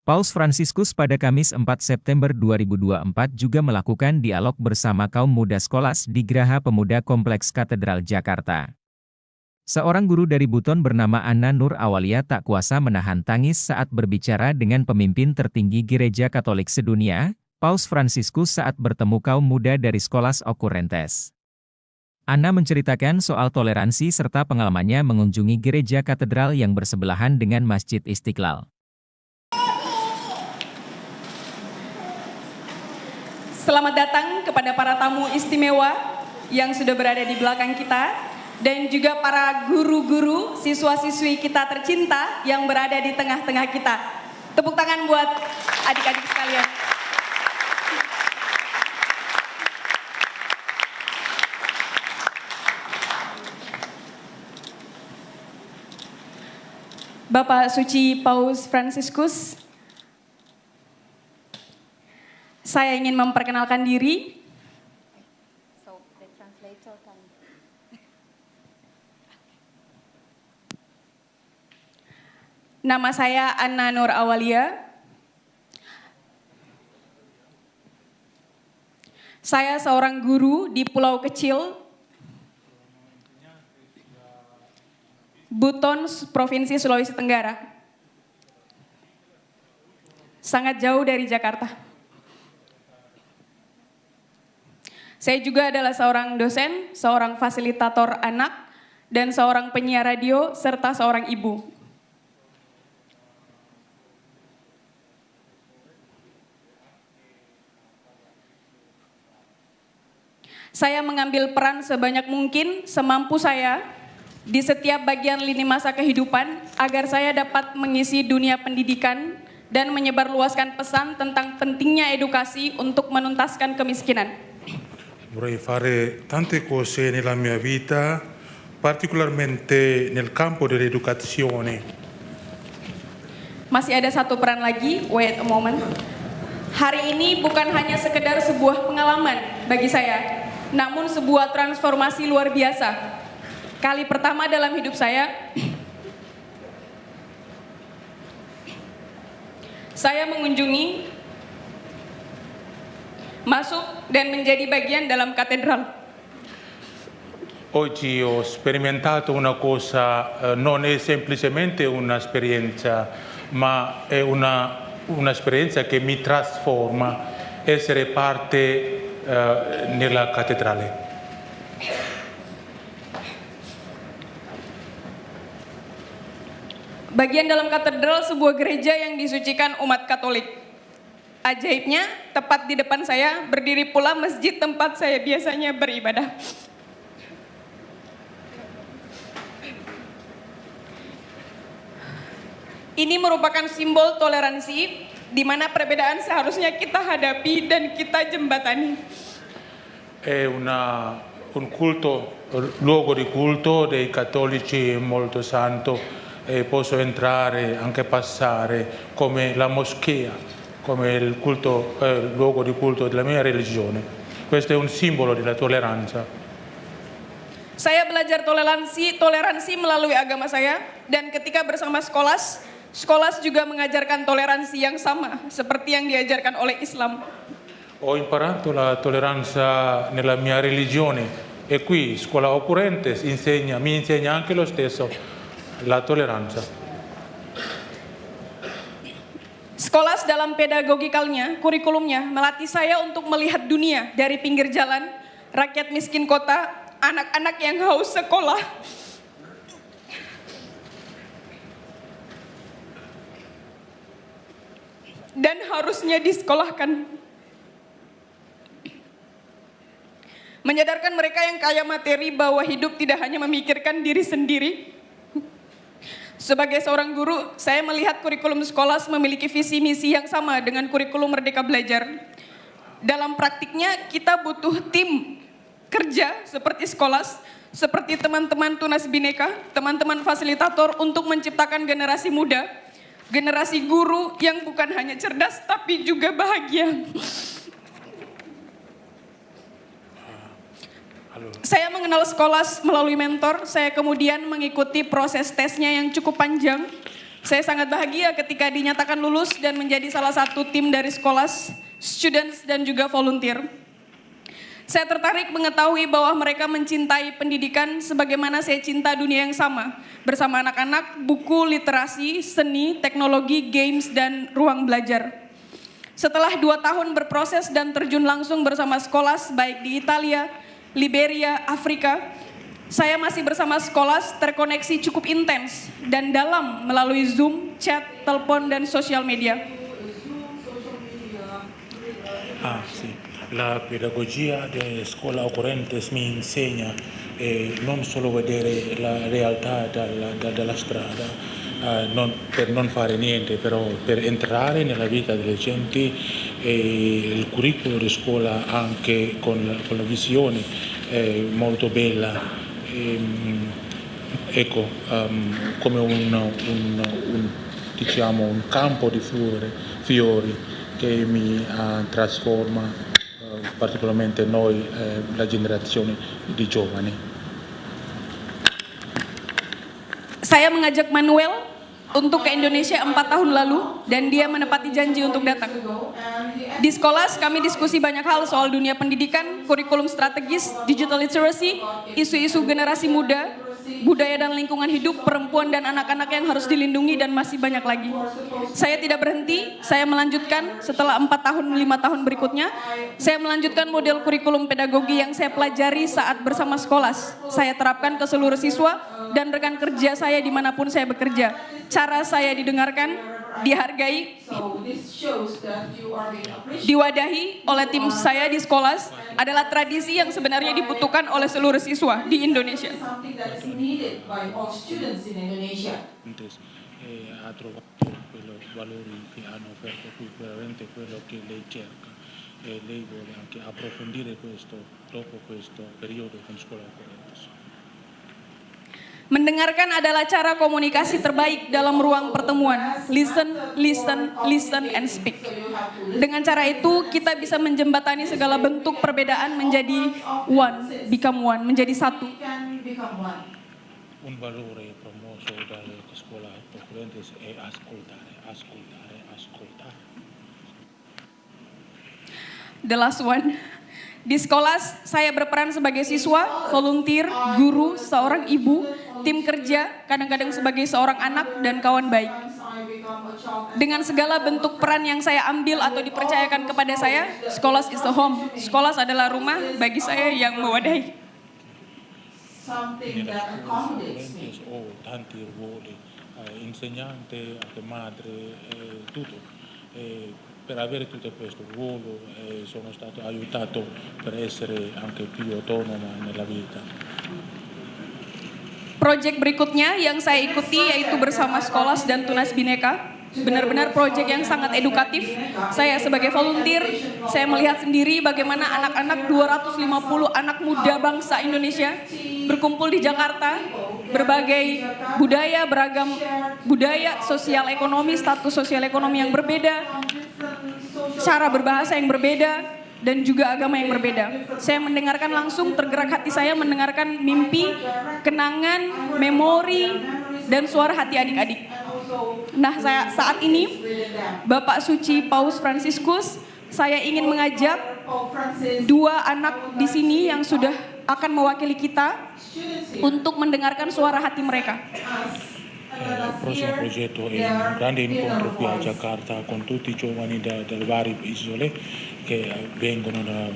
Paus Fransiskus pada Kamis 4 September 2024 juga melakukan dialog bersama kaum muda Skolas di Geraha Pemuda Kompleks Katedral Jakarta. Seorang guru dari Buton bernama Anna Nur Awalia tak kuasa menahan tangis saat berbicara dengan pemimpin tertinggi Gereja Katolik sedunia, Paus Fransiskus saat bertemu kaum muda dari Skolas Occurrentes. Anna menceritakan soal toleransi serta pengalamannya mengunjungi gereja katedral yang bersebelahan dengan Masjid Istiqlal. Selamat datang kepada para tamu istimewa yang sudah berada di belakang kita dan juga para guru-guru, siswa-siswi kita tercinta yang berada di tengah-tengah kita. Tepuk tangan buat adik-adik sekalian. Bapak Suci Paus Fransiskus, saya ingin memperkenalkan diri. Nama saya Anna Nur Awalia. Saya seorang guru di Pulau Kecil, Buton, Provinsi Sulawesi Tenggara. Sangat jauh dari Jakarta. Saya juga adalah seorang dosen, seorang fasilitator anak, dan seorang penyiar radio, serta seorang ibu. Saya mengambil peran sebanyak mungkin, semampu saya, di setiap bagian lini masa kehidupan, agar saya dapat mengisi dunia pendidikan dan menyebarluaskan pesan tentang pentingnya edukasi untuk menuntaskan kemiskinan. Vorrei fare tante cose nella mia vita, particolarmente nel campo dell'educazione. Masih ada satu peran lagi, wait a moment. Hari ini bukan hanya sekedar sebuah pengalaman bagi saya, namun sebuah transformasi luar biasa. Kali pertama dalam hidup saya mengunjungi, masuk dan menjadi bagian dalam katedral. Oggi ho sperimentato una cosa, non è semplicemente un'esperienza, ma è un'esperienza che mi trasforma, essere parte nella cattedrale. Bagian dalam katedral sebuah gereja yang disucikan umat Katolik. Ajaibnya, tepat di depan saya berdiri pula masjid tempat saya biasanya beribadah. Ini merupakan simbol toleransi, di mana perbedaan seharusnya kita hadapi dan kita jembatani. È un culto, luogo di culto dei cattolici molto santo, e posso entrare, anche passare, come la moschea, come il culto, luogo di culto della mia religione. Questo è un simbolo della tolleranza. Saya belajar toleransi melalui agama saya, dan ketika bersama Skolas juga mengajarkan toleransi yang sama seperti yang diajarkan oleh Islam. Ho imparato la tolleranza nella mia religione e qui Scuola Occurrentes mi insegna anche lo stesso la tolleranza. Skolas dalam pedagogikalnya, kurikulumnya, melatih saya untuk melihat dunia dari pinggir jalan, rakyat miskin kota, anak-anak yang haus sekolah. Dan harusnya disekolahkan. Menyadarkan mereka yang kaya materi bahwa hidup tidak hanya memikirkan diri sendiri. Sebagai seorang guru, saya melihat kurikulum Skolas memiliki visi misi yang sama dengan kurikulum Merdeka Belajar. Dalam praktiknya, kita butuh tim kerja seperti Skolas, seperti teman-teman Tunas Bhinneka, teman-teman fasilitator untuk menciptakan generasi muda, generasi guru yang bukan hanya cerdas tapi juga bahagia. Saya mengenal Skolas melalui mentor, saya kemudian mengikuti proses tesnya yang cukup panjang. Saya sangat bahagia ketika dinyatakan lulus dan menjadi salah satu tim dari sekolah, students, dan juga volunteer. Saya tertarik mengetahui bahwa mereka mencintai pendidikan sebagaimana saya cinta dunia yang sama. Bersama anak-anak, buku, literasi, seni, teknologi, games, dan ruang belajar. Setelah 2 tahun berproses dan terjun langsung bersama sekolah baik di Italia, Liberia, Afrika, saya masih bersama sekolah terkoneksi cukup intens dan dalam melalui Zoom, chat, telepon, dan sosial media. Sì. La pedagogia della scuola Ocorrentes mi insegna non solo vedere la realtà dalla strada, per non fare niente, però per entrare nella vita delle genti, il curriculum di scuola anche con la visione molto bella. Ecco, come diciamo, un campo di fiori che mi trasforma particolarmente noi, la generazione di giovani. Saya mengajak Manuel untuk ke Indonesia 4 tahun lalu dan dia menepati janji untuk datang. Di sekolah kami diskusi banyak hal soal dunia pendidikan, kurikulum strategis, digital literacy, isu-isu generasi muda, budaya dan lingkungan hidup, perempuan dan anak-anak yang harus dilindungi, dan masih banyak lagi. Saya tidak berhenti, saya melanjutkan setelah 4 tahun, 5 tahun berikutnya, saya melanjutkan model kurikulum pedagogi yang saya pelajari saat bersama sekolah. Saya terapkan ke seluruh siswa dan rekan kerja saya dimanapun saya bekerja. Cara saya didengarkan, dihargai, diwadahi oleh tim saya di sekolah adalah tradisi yang sebenarnya dibutuhkan oleh seluruh siswa di Indonesia. Ha trovato quello valori che hanno offerto qui, veramente quello che lei cerca, e lei vuole anche approfondire questo dopo questo periodo con scuola Ocorrentes. Mendengarkan adalah cara komunikasi terbaik dalam ruang pertemuan. Listen, listen, listen, and speak. Dengan cara itu, kita bisa menjembatani segala bentuk perbedaan menjadi one, become one, menjadi satu. Un valore promosso dalle scuole Ocorrentes è ascoltare, ascoltare, ascoltare. The last one. Di sekolah, saya berperan sebagai siswa, volunteer, guru, seorang ibu, tim kerja, kadang-kadang sebagai seorang anak dan kawan baik. Dengan segala bentuk peran yang saya ambil atau dipercayakan kepada saya, sekolah is a home. Sekolah adalah rumah bagi saya yang mewadahi. Nella scuola Ocorrentes ho tanti ruoli, insegnante, anche madre, tutto. Per avere tutto questo ruolo sono stato aiutato per essere anche più autonoma nella vita. Proyek berikutnya yang saya ikuti yaitu bersama sekolah dan Tunas Bhinneka. Benar-benar proyek yang sangat edukatif. Saya sebagai volunteer, saya melihat sendiri bagaimana anak-anak 250 anak muda bangsa Indonesia berkumpul di Jakarta, berbagai budaya, beragam budaya, sosial ekonomi, status sosial ekonomi yang berbeda, cara berbahasa yang berbeda, dan juga agama yang berbeda. Saya mendengarkan langsung, tergerak hati saya mendengarkan mimpi, kenangan, memori, dan suara hati adik-adik. Nah, saat ini, Bapak Suci Paus Fransiskus, saya ingin mengajak 2 anak di sini yang sudah akan mewakili kita untuk mendengarkan suara hati mereka. Il prossimo progetto è un grande incontro qui a Jakarta con tutti i giovani dalle varie isole che vengono da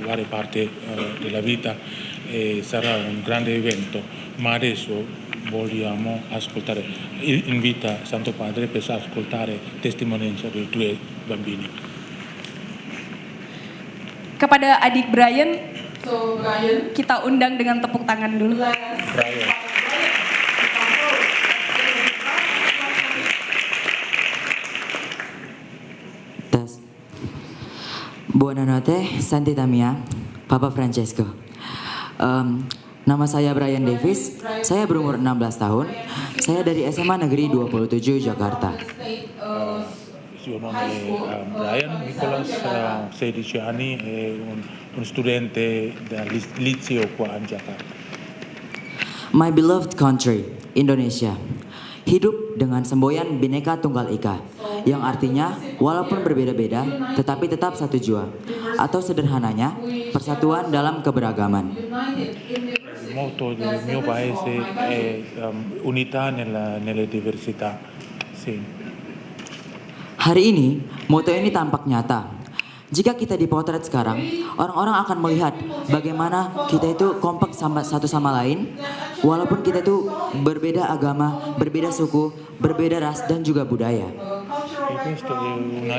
varie parti della vita, e sarà un grande evento, ma adesso vogliamo ascoltare, invita Santo Padre per ascoltare testimonianza dei 2 bambini. Kepada adik Brian, kita undang dengan tepuk tangan dulu. Brian. Buonanotte, Santità mia, Papa Francesco. Nama saya Brian Davis, saya berumur 16 tahun, saya dari SMA Negeri 27 Jakarta. Il suo nome è Brian Nicolas, ha 16 anni, è un studente del liceo qua a Jakarta. My beloved country, Indonesia. Hidup dengan semboyan Bhinneka Tunggal Ika, yang artinya walaupun berbeda-beda tetapi tetap satu jua, atau sederhananya persatuan dalam keberagaman. Il motto del mio paese è unità nelle diversità. Sì. Hari ini, moto ini tampak nyata. Jika kita dipotret sekarang, orang-orang akan melihat bagaimana kita itu kompak satu sama lain, walaupun kita itu berbeda agama, berbeda suku, berbeda ras dan juga budaya. E questo è una